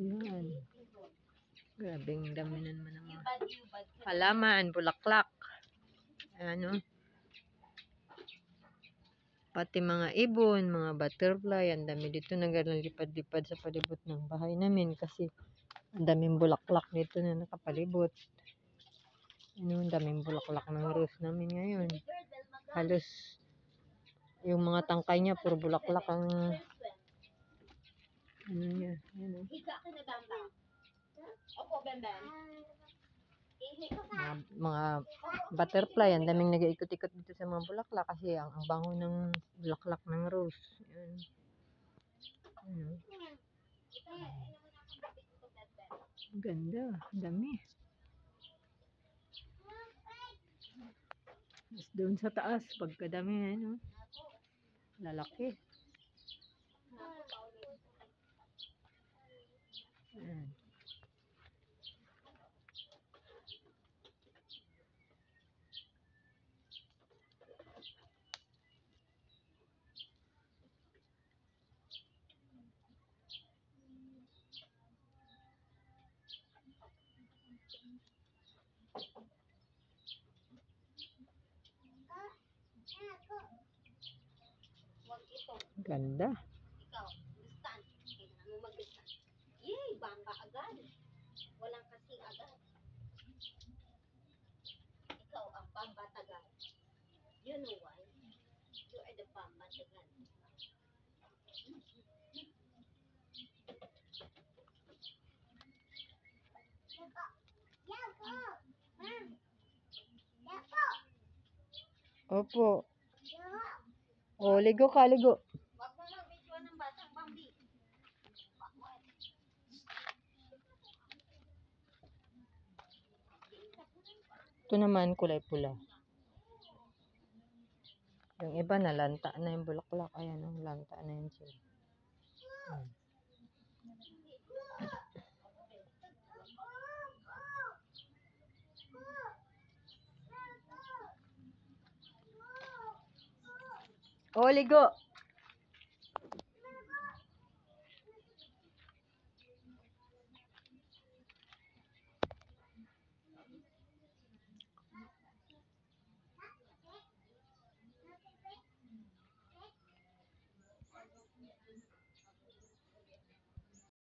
Yan. Grabing dami na naman ng mga halaman, bulaklak. Ano? Pati mga ibon, mga butterfly, ang dami dito naglalipad-lipad sa palibot ng bahay namin kasi ang daming bulaklak dito na nakapalibot. Ano, ang daming bulaklak ng rose namin ngayon. Halos yung mga tangkay niya puro bulaklak ang ano niya. Ano. Mga butterfly, ang daming nag-iikot-ikot dito sa mga bulaklak kasi ang bango ng bulaklak ng rose. Yan. Ano. Ganda, dami. Mas doon sa taas, pagkadami, ano, lalaki. Ayan. Ganda. Ikaw, gustan. Kailangan mo mag-gustan. Yay, bangka agad. Walang kasing agad. Ikaw ang pambatagal. You know why? You are the pambatagal. Opo. O, ligo ka, ligo. Wag mo mag-video ng batang Bambi. Ito naman kulay pula. Yung iba na lanta na yung bulaklak. Ayan, lanta na yun sila. O, ligo.